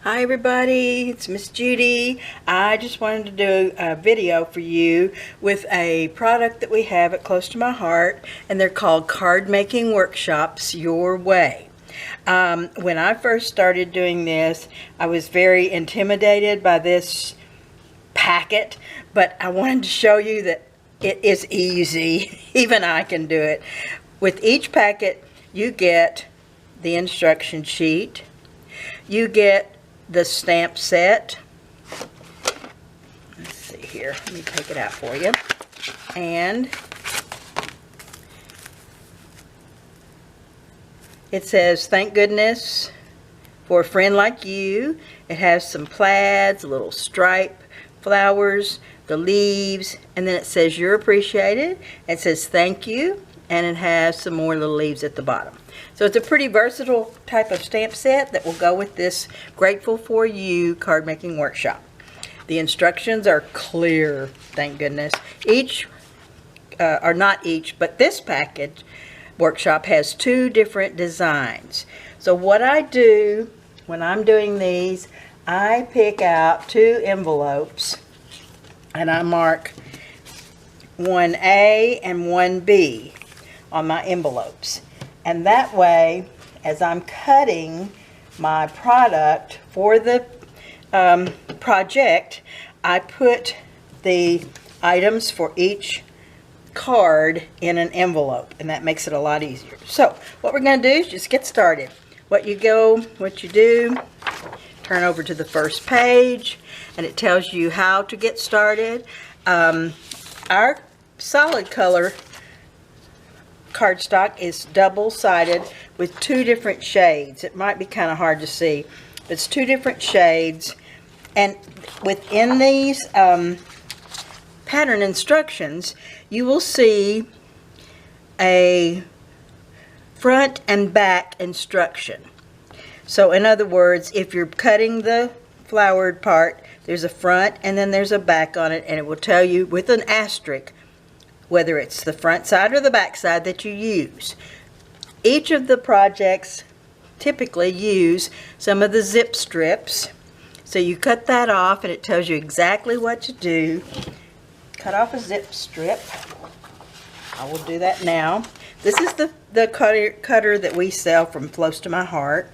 Hi everybody, it's Miss Judy. I just wanted to do a video for you with a product that we have at Close to My Heart, and they're called Card Making Workshops Your Way. When I first started doing this, I was very intimidated by this packet, but I wanted to show you that it is easy. Even I can do it. With each packet, you get the instruction sheet, you get the stamp set. Let's see here, let me take it out for you. And it says, "Thank goodness for a friend like you." It has some plaids, a little stripe, flowers, the leaves, and then it says, "You're appreciated." It says, "Thank you," and it has some more little leaves at the bottom. So it's a pretty versatile type of stamp set that will go with this Grateful for You card making workshop. The instructions are clear, thank goodness. Each, or not each, but this package workshop has two different designs. So what I do when I'm doing these, I pick out two envelopes and I mark 1A and 1B on my envelopes. And that way, as I'm cutting my product for the project, I put the items for each card in an envelope, and that makes it a lot easier. So what we're going to do is just get started. What you do, turn over to the first page, and it tells you how to get started. Our solid color cardstock is double-sided with two different shades. It might be kind of hard to see, but it's two different shades. And within these pattern instructions, you will see a front and back instruction. So in other words, if you're cutting the flowered part, there's a front and then there's a back on it, and it will tell you with an asterisk whether it's the front side or the back side that you use. Each of the projects typically use some of the zip strips. So you cut that off and it tells you exactly what to do. Cut off a zip strip. I will do that now. This is the cutter that we sell from Close to My Heart.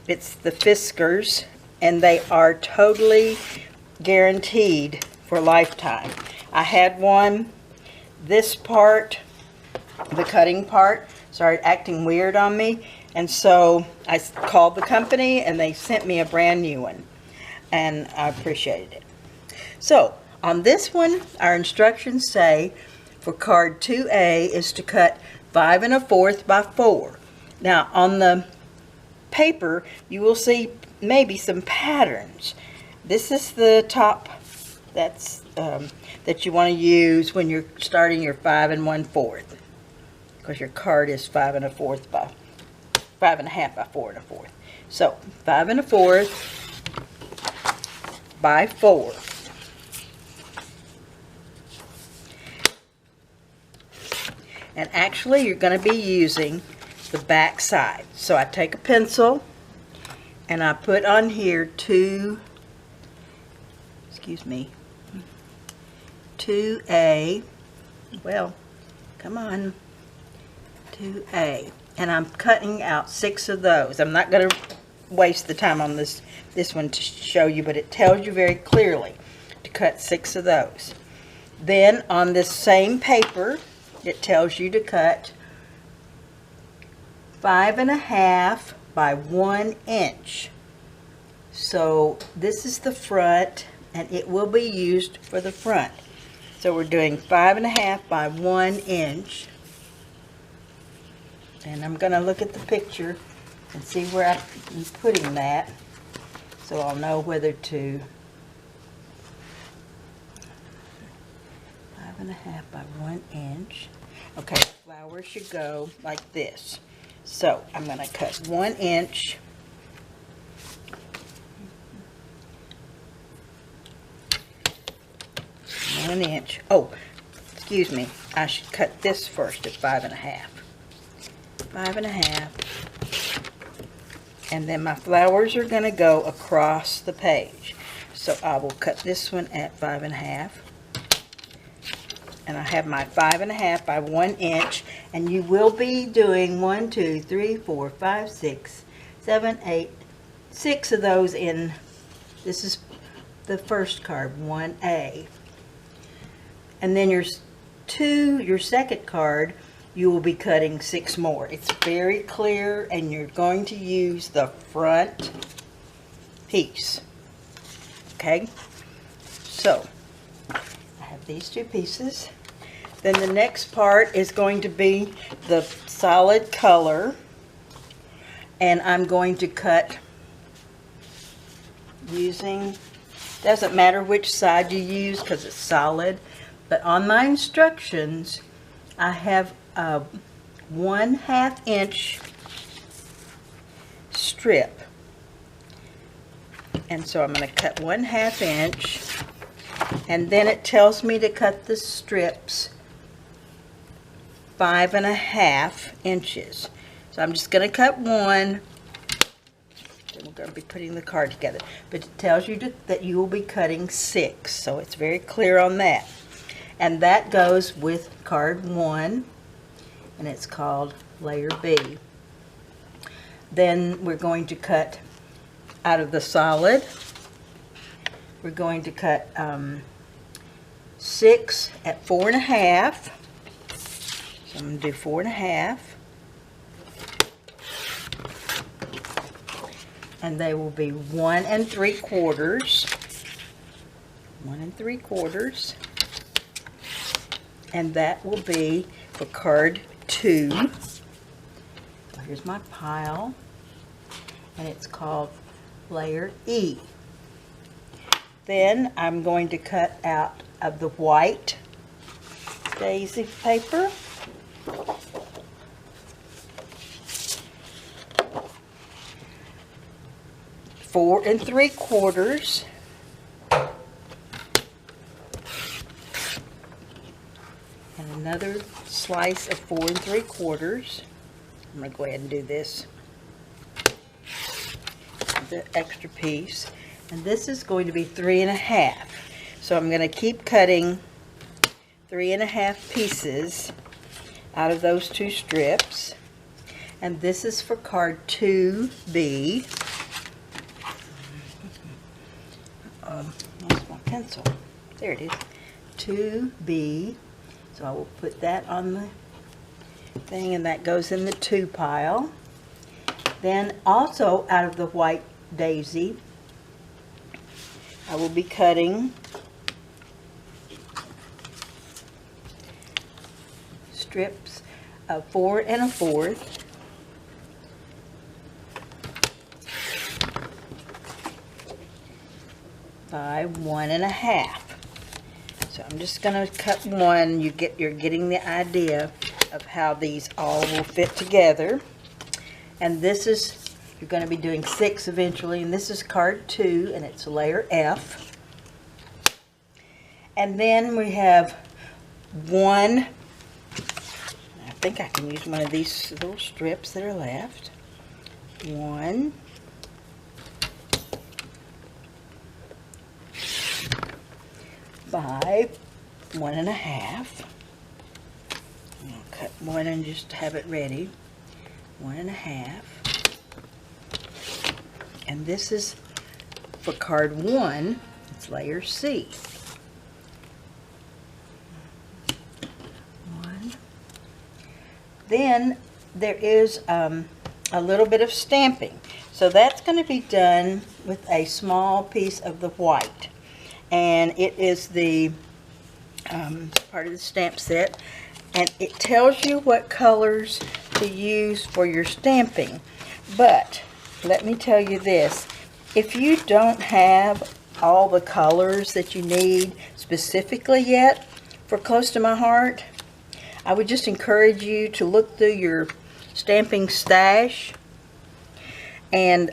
It's the Fiskars, and they are totally guaranteed for a lifetime. I had one. This part, the cutting part, started acting weird on me, and so I called the company and they sent me a brand new one, and I appreciated it. So on this one, our instructions say for card 2A is to cut 5 1/4 by 4. Now on the paper you will see maybe some patterns. This is the top that you want to use when you're starting your 5 1/4, because your card is 5 1/4 by 5 1/2 by 4 1/4. So 5 1/4 by 4. And actually you're going to be using the back side. So I take a pencil and I put on here 2A, well, come on, 2A, and I'm cutting out 6 of those. I'm not going to waste the time on this one to show you, but it tells you very clearly to cut 6 of those. Then on this same paper, it tells you to cut 5 1/2 by 1 inch. So this is the front, and it will be used for the front. So we're doing 5 1/2 by 1 inch. And I'm going to look at the picture and see where I'm putting that, so I'll know whether to 5 1/2 by 1 inch. Okay, the flower should go like this. So I'm going to cut 1 inch. Oh, excuse me, I should cut this first at 5 1/2. 5 1/2. And then my flowers are going to go across the page. So I will cut this one at 5.5. And I have my 5.5 by 1 inch. And you will be doing 1, 2, 3, 4, 5, 6, 7, 8, 6 of those in, this is the first card, 1A. And then your second card, you will be cutting 6 more. It's very clear, and you're going to use the front piece. Okay? So, I have these 2 pieces. Then the next part is going to be the solid color. And I'm going to cut using, doesn't matter which side you use because it's solid. But on my instructions, I have a 1/2 inch strip. And so I'm going to cut 1/2 inch. And then it tells me to cut the strips 5.5 inches. So I'm just going to cut 1. Then we're going to be putting the card together. But it tells you that you will be cutting 6. So it's very clear on that. And that goes with card 1. And it's called layer B. Then we're going to cut out of the solid. We're going to cut 6 at 4.5. So I'm going to do 4.5. And they will be 1 3/4. 1 3/4. And that will be for card 2. So here's my pile. And it's called layer E. Then I'm going to cut out of the white daisy paper. Four 3/4. And another slice of 4 3/4. I'm going to go ahead and do this. The extra piece. And this is going to be 3.5. So I'm going to keep cutting 3.5 pieces out of those 2 strips. And this is for card 2B. Where's my pencil? There it is. 2B. So I will put that on the thing, and that goes in the 2 pile. Then also out of the white daisy, I will be cutting strips of 4 1/4 by 1 1/2. So I'm just going to cut 1. You're getting the idea of how these all will fit together. And this is, you're going to be doing 6 eventually, and this is card 2, and it's layer F. And then we have 1, I think I can use one of these little strips that are left. 1, by 1 1/2. I'll cut 1 and just have it ready. 1 1/2. And this is for card 1, it's layer C. 1. Then there is a little bit of stamping. So that's going to be done with a small piece of the white. And it is the part of the stamp set. And it tells you what colors to use for your stamping. But let me tell you this, if you don't have all the colors that you need specifically yet for Close to My Heart, I would just encourage you to look through your stamping stash, and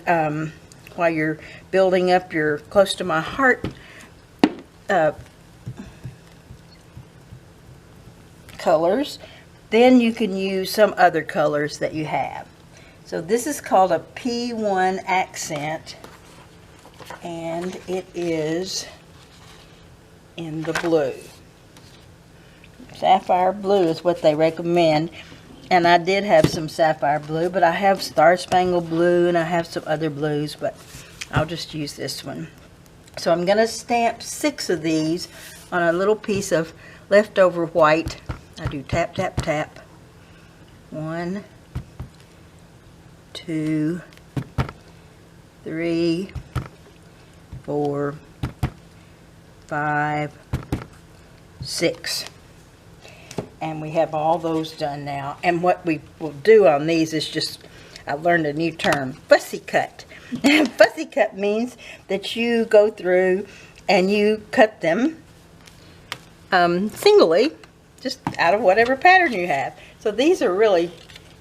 while you're building up your Close to My Heart colors, then you can use some other colors that you have. So this is called a P1 accent, and it is in the blue. Sapphire blue is what they recommend, and I did have some sapphire blue, but I have Star Spangled blue and I have some other blues, but I'll just use this one. So I'm going to stamp 6 of these on a little piece of leftover white. I do tap, tap, tap. 1, 2, 3, 4, 5, 6. And we have all those done now. And what we will do on these is just, I learned a new term, fussy cut. Fussy cut means that you go through and you cut them singly, just out of whatever pattern you have. So these are really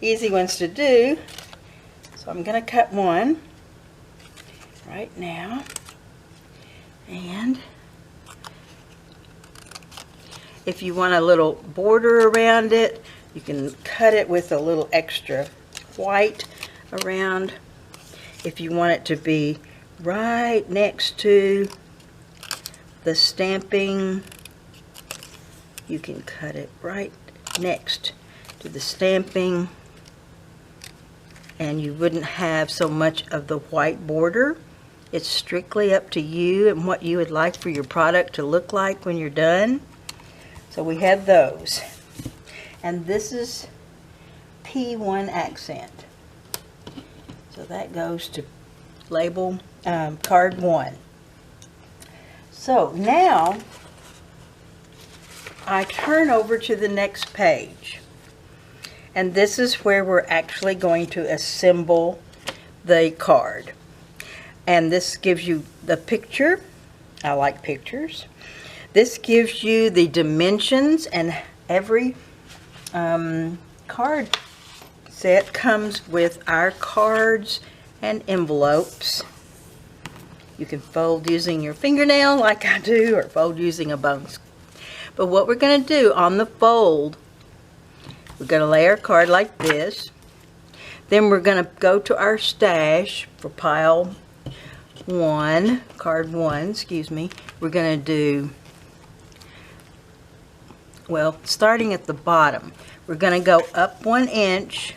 easy ones to do. So I'm going to cut one right now. And if you want a little border around it, you can cut it with a little extra white around. If you want it to be right next to the stamping, you can cut it right next to the stamping, and you wouldn't have so much of the white border. It's strictly up to you and what you would like for your product to look like when you're done. So we have those. And this is P1 accent. So that goes to label card 1. So now I turn over to the next page. And this is where we're actually going to assemble the card. And this gives you the picture. I like pictures. This gives you the dimensions, and every card set comes with our cards and envelopes. You can fold using your fingernail like I do, or fold using a bone. But what we're going to do on the fold, we're going to lay our card like this. Then we're going to go to our stash for pile 1, card 1, excuse me. We're going to do, well, starting at the bottom, we're going to go up 1 inch,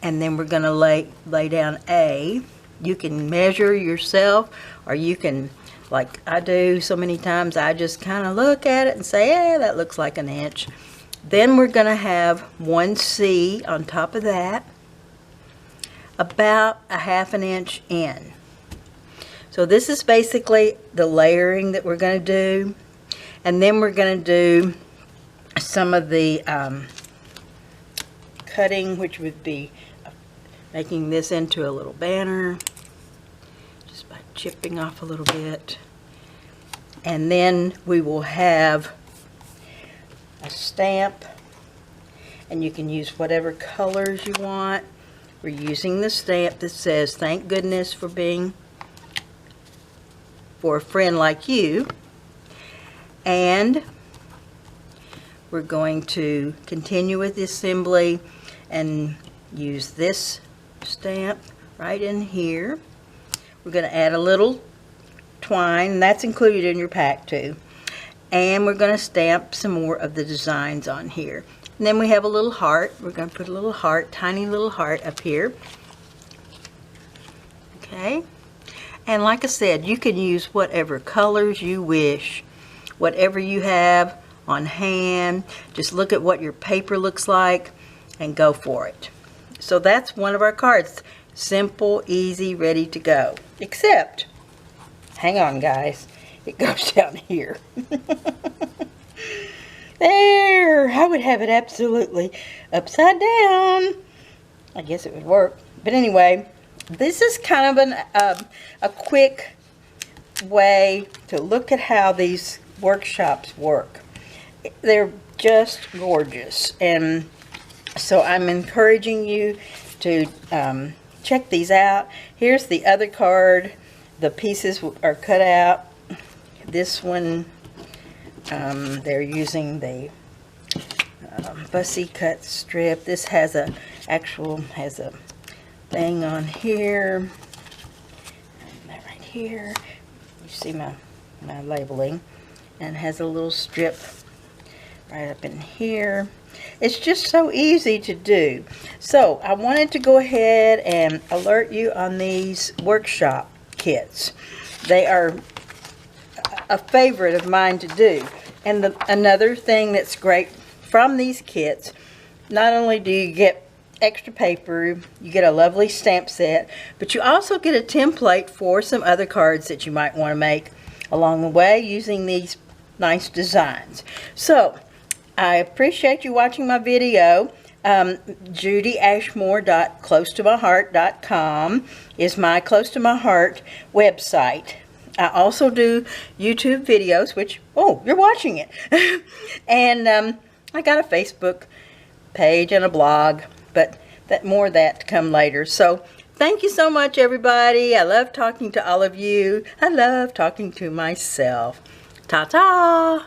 and then we're going to lay down A. You can measure yourself, or you can, like I do so many times, I just kind of look at it and say, yeah, that looks like an inch. Then we're going to have 1C on top of that, about 1/2 inch in. So this is basically the layering that we're going to do. And then we're going to do some of the cutting, which would be making this into a little banner, just by chipping off a little bit. And then we will have a stamp, and you can use whatever colors you want. We're using the stamp that says, "Thank goodness for being for a friend like you." And we're going to continue with the assembly and use this stamp right in here. We're going to add a little twine, and that's included in your pack too. And we're going to stamp some more of the designs on here. And then we have a little heart. We're going to put a little heart, tiny little heart up here. Okay. And like I said, you can use whatever colors you wish. Whatever you have on hand, just look at what your paper looks like and go for it. So that's one of our cards. Simple, easy, ready to go. Except, hang on guys, it goes down here. There, I would have it absolutely upside down. I guess it would work. But anyway, this is kind of a quick way to look at how these workshops work. They're just gorgeous, and so I'm encouraging you to check these out. Here's the other card. The pieces are cut out. This one, they're using the fussy cut strip. This has a actual has a thing on here. And that right here. You see my labeling. And has a little strip right up in here. It's just so easy to do. So I wanted to go ahead and alert you on these workshop kits. They are a favorite of mine to do. And another thing that's great from these kits, not only do you get extra paper, you get a lovely stamp set, but you also get a template for some other cards that you might want to make along the way using these nice designs. So I appreciate you watching my video. JudyAshmore.closetomyheart.com is my Close to My Heart website. I also do YouTube videos, which, oh, you're watching it. And I got a Facebook page and a blog, but more of that to come later. So thank you so much, everybody. I love talking to all of you. I love talking to myself. Ta-ta!